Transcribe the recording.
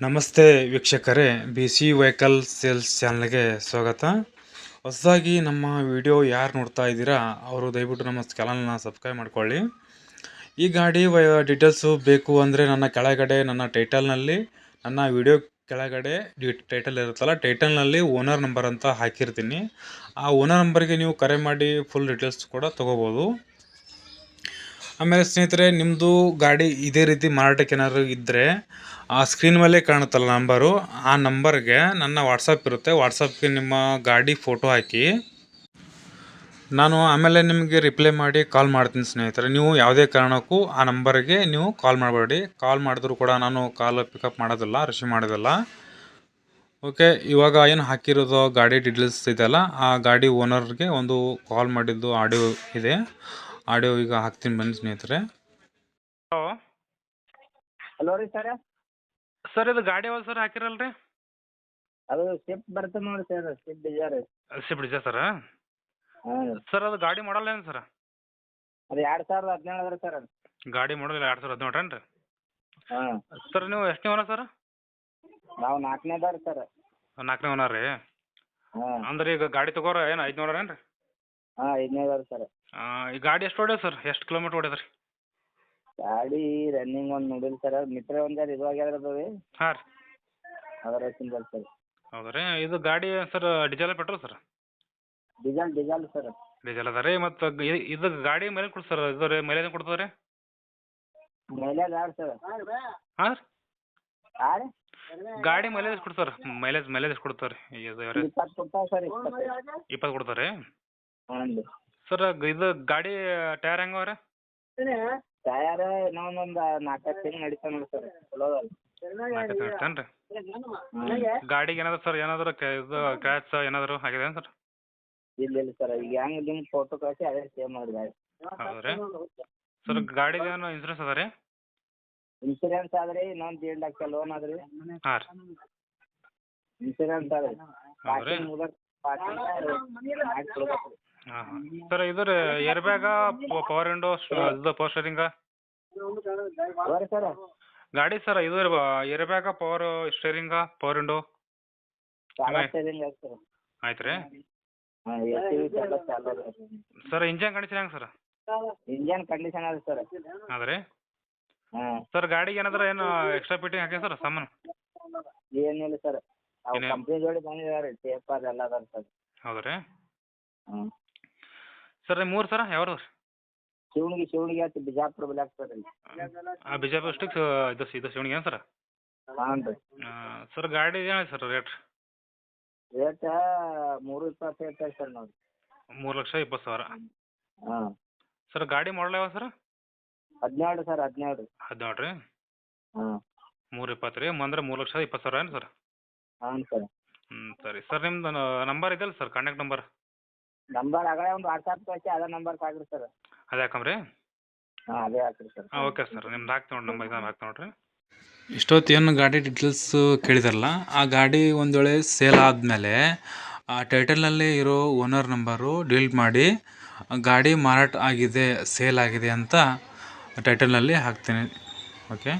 ನಮಸ್ತೆ ವೀಕ್ಷಕರೇ, B C vehicle sales ಚಾನಲ್ಗೆ ಸ್ವಾಗತ. ಹೊಸದಾಗಿ ನಮ್ಮ ವಿಡಿಯೋ ಯಾರು ನೋಡ್ತಾ ಇದ್ದೀರಾ ಅವರು ದಯವಿಟ್ಟು ನಮ್ಮ ಚಾನಲ್ನ ಸಬ್ಸ್ಕ್ರೈಬ್ ಮಾಡ್ಕೊಳ್ಳಿ. ಈ ಗಾಡಿ ಡೀಟೇಲ್ಸು ಬೇಕು ಅಂದರೆ ನನ್ನ ಕೆಳಗಡೆ ನನ್ನ ಟೈಟಲ್ನಲ್ಲಿ ನನ್ನ ವಿಡಿಯೋ ಕೆಳಗಡೆ ಟೈಟಲ್ ಇರುತ್ತಲ್ಲ, ಟೈಟಲ್ನಲ್ಲಿ ಓನರ್ ನಂಬರ್ ಅಂತ ಹಾಕಿರ್ತೀನಿ. ಆ ಓನರ್ ನಂಬರ್ಗೆ ನೀವು ಕರೆ ಮಾಡಿ ಫುಲ್ ಡೀಟೇಲ್ಸ್ ಕೂಡ ತೊಗೋಬೋದು. ಆಮೇಲೆ ಸ್ನೇಹಿತರೆ, ನಿಮ್ಮದು ಗಾಡಿ ಇದೇ ರೀತಿ ಮಾರಾಟಕ್ಕೆ ಏನಾದರೂ ಇದ್ದರೆ ಆ ಸ್ಕ್ರೀನ್ ಮೇಲೆ ಕಾಣುತ್ತಲ್ಲ ನಂಬರು, ಆ ನಂಬರ್ಗೆ ನನ್ನ ವಾಟ್ಸಪ್ ಇರುತ್ತೆ. ವಾಟ್ಸಪ್ಗೆ ನಿಮ್ಮ ಗಾಡಿ ಫೋಟೋ ಹಾಕಿ ನಾನು ಆಮೇಲೆ ನಿಮಗೆ ರಿಪ್ಲೈ ಮಾಡಿ ಕಾಲ್ ಮಾಡ್ತೀನಿ ಸ್ನೇಹಿತರೆ. ನೀವು ಯಾವುದೇ ಕಾರಣಕ್ಕೂ ಆ ನಂಬರ್ಗೆ ನೀವು ಕಾಲ್ ಮಾಡಬೇಡಿ. ಕಾಲ್ ಮಾಡಿದ್ರು ಕೂಡ ನಾನು ಕಾಲ್ ಪಿಕಪ್ ಮಾಡೋದಿಲ್ಲ, ರಿಸೀವ್ ಮಾಡೋದಿಲ್ಲ. ಓಕೆ, ಇವಾಗ ಏನು ಹಾಕಿರೋದು ಗಾಡಿ ಡೀಟೇಲ್ಸ್ ಇದೆಯಲ್ಲ, ಆ ಗಾಡಿ ಓನರ್ಗೆ ಒಂದು ಕಾಲ್ ಮಾಡಿದ್ದು ಆಡಿಯೋ ಇದೆ. ಆಡಿಯೋ ಈಗ ಹಾಕ್ತೀನಿ ಬನ್ನಿ ಸ್ನೇಹಿತರೆ. ಹಲೋ ಹಲೋ ರೀ ಸರ್. ಸರ್, ಇದು ಗಾಡಿ ಯಾವ್ದು ಸರ್ ಹಾಕಿರಲ್ರಿ? ಅದು ಸ್ವಿಫ್ಟ್ ಬರ್ತದೆ ನೋಡಿ sir, Swift Dzire. Swift Dzire sir. ಹಾಂ ಸರ್, ಅದು ಗಾಡಿ ಮಾಡಲ್ ಏನು ಸರ್? ಅದು 2017 ಅದ ರೀ ಸರ್. ಅದು ಗಾಡಿ ಮಾಡಲ್ 2017 ಏನ್ರಿ? ಹಾಂ ಸರ್, ನೀವು ಎಷ್ಟನೇ ಓನರ್ ಸರ್? ನಾವು 4ನೇದಾರ ಸರ್. 4ನೇ ಓನರ್ ರೀ? ಹಾಂ ಅಂದ್ರೆ ಈಗ ಗಾಡಿ ತಗೋರ ಏನು 500 ಏನ್ರಿ? ಹಾಂ 5ನೇದಾರ ಸರ್. ಈ ಗಾಡಿ ಎಷ್ಟು ಹೊಡ್ಯದ ಸರ್? ಎಷ್ಟು ಕಿಲೋಮೀಟ್ರ್ ಹೊಡ್ಯದ ರೀ? ಗಾಡಿ ರನ್ನಿಂಗ್ ಒಂದು ನೋಡಿಲ್ಲ ಸರ್. ಮಿಟ್ರ್ ಒಂದು ಜರ ಇದು ಆಗ್ಯದ ರೀ. ಹಾಂ ರೀ. ಅದರ ಸಿಂಬಲ್ ಸರ್. ಹೌದಾ ರೀ? ಇದು ಗಾಡಿ sir diesel petrol sir? Diesel sir. Diesel ಅದ ರೀ. ಮತ್ತು ಇದು ಗಾಡಿ ಮೈಲೇಜ್ ಕೊಡ್ತು ಸರ್? ಇದು ರೀ ಮೈಲೇಜ್ ಕೊಡ್ತದೆ ರೀ? ಮೈಲೇಜ್ ಆರು ಸರ್. ಹಾಂ ರೀ? ಹಾಂ ರೀ. ಗಾಡಿ ಮೈಲೇಜ್ ಕೊಡ್ತಾರೆ ಮೈಲೇಜ್ ಕೊಡ್ತಾರೆ ರೀ? ಇದು 20 ಕೊಡ್ತಾವೆ ಸರ್. 20 ಕೊಡ್ತಾರೆ ರೀ? ಹಾಂ ರೀ ಸರ್, ಇದು ಗಾಡಿ ಟೈರ್ ಹೆಂಗವ ರೀ? ಟಯರ್ ಇನ್ನೊಂದೊಂದು 4 ತಿಂಗಳು ನಡೀತಾವೆ ನೋಡಿ ಸರ್. ಚಲೋ ಅದ ರೀ? ಗಾಡಿಗೆ ಏನಾದ್ರು ಸರ್ ಏನಾದ್ರು ಇದು ಕ್ರ್ಯಾಚ್ ಏನಾದ್ರು ಆಗಿದೆ ಸರ್? ಇಲ್ಲ ಸರ್. ಈಗ ಹೆಂಗೆ ನಿಮ್ಗೆ ಫೋಟೋ ಕಳಿಸಿ ಅದೇ ಸೇವ್ ಮಾಡಿ ಗಾಡಿ. ಹೌದು ರೀ? ಸರ್, ಗಾಡಿಗೆ ಏನು ಇನ್ಸೂರೆನ್ಸ್ ಅದ ರೀ? ಇನ್ಸೂರೆನ್ಸ್ ಆದ್ರಿ ಇನ್ನೊಂದು 1.5 ಲಕ್ಷ ಲೋನ್ ಅದ್ರಿ. ಹಾಂ ರೀ. ಇನ್ಸೂರೆನ್ಸ್ ಅದ್ರಿ. ಹೌದು ರೀ? ಹಾಂ ಹಾಂ. ಸರ್, ಇದು ರೀ ಏರ್ ಬ್ಯಾಗ, ಪವರ್ ವಿಂಡೋ, ಇದು ಪವರ್ ಸ್ಟೇರಿಂಗ ಸರ್. ಗಾಡಿ ಸರ್, ಇದು ಏರ್ ಬ್ಯಾಗ, ಪವರ್ ಸ್ಟೇರಿಂಗ, ಪವರ್ ವಿಂಡೋ ಆಯ್ತು ರೀ? ಸರ್, ಇಂಜನ್ ಕಂಡೀಷನ್ ಹೆಂಗೆ ಸರ್? ಇಂಜನ್ ಕಂಡೀಷನ್ ಅದ ಸರ್. ಅದ ರೀ? ಹಾಂ ಸರ್, ಗಾಡಿಗೆ ಏನಾದ್ರು ಏನು ಎಕ್ಸ್ಟ್ರಾ ಫಿಟ್ಟಿಂಗ್ ಹಾಕಿ ಸರ್ ಸಾಮಾನು? ಏನಿಲ್ಲ ಸರ್. ಅವು ಕಂಪ್ನಿ ಜೋಡಿ ಬಂದಿದ್ದಾರೆ ರೀ, ಟೇಪ್ ಅದೆಲ್ಲ ಅದ ಸರ್. ಹೌದು ರೀ? ಹ್ಞೂ ಸರ್, ಮೂರು ಸರ್ ಯಾವ್ದು ರೀ? ಶಿವಣಿಗೆ ಆಯ್ತು, Bijapur block sir. Bijapur district ಇದು ಶಿವಣಿಗೆ ಏನು ಸರ್? ಹಾಂ ರೀ. ಸರ್, ಗಾಡಿ ಏನು ಸರ್ ರೇಟ್? ರೇಟ್ 3.20 ಹೇಳ್ತಾರೆ ಸರ್ ನಾವು. 3,20,000. ಹಾಂ. ಸರ್, ಗಾಡಿ ಮಾಡಲ್ ಯಾವ ಸರ್? 17 ಸರ್. 17 ರೀ? ಹಾಂ. 3.20 ರೀ? ಅಂದ್ರೆ 3,20,000 ಏನು ಸರ್? ಹಾಂ ಸರ್. ಸರಿ ಸರ್, ನಿಮ್ದು ನಂಬರ್ ಇದೆಯಲ್ಲ ಸರ್, ಕಾಂಟ್ಯಾಕ್ಟ್ ನಂಬರ್ ಆಗಲೇ ಒಂದು ವಾಟ್ಸಪ್ ಕಳಿಸಿ ಅದೇ ನಂಬರ್ ಹಾಕ್ರಿ ಸರ್. ಅದೇ ಹಾಕಮ್ರಿ? ಹಾಂ ಅದೇ ಹಾಕ್ರಿ ಸರ್. ಹಾಂ, ಓಕೆ ಸರ್. ನಿಮ್ದು ಹಾಕ್ತೀನಿ ನೋಡಿ, ನಂಬರ್ ಇದನ್ನು ಹಾಕ್ತೀನಿ ನೋಡಿರಿ. ಇಷ್ಟೊತ್ತು ಏನು ಗಾಡಿ ಡೀಟೇಲ್ಸ್ ಕೇಳಿದಾರಲ್ಲ, ಆ ಗಾಡಿ ಒಂದು ವೇಳೆ ಸೇಲ್ ಆದಮೇಲೆ ಆ ಟೈಟಲ್ನಲ್ಲಿ ಇರೋ ಓನರ್ ನಂಬರು ಡಿಲೀಟ್ ಮಾಡಿ ಗಾಡಿ ಮಾರಾಟ ಆಗಿದೆ, ಸೇಲ್ ಆಗಿದೆ ಅಂತ ಟೈಟಲ್ನಲ್ಲಿ ಹಾಕ್ತೀನಿ. ಓಕೆ.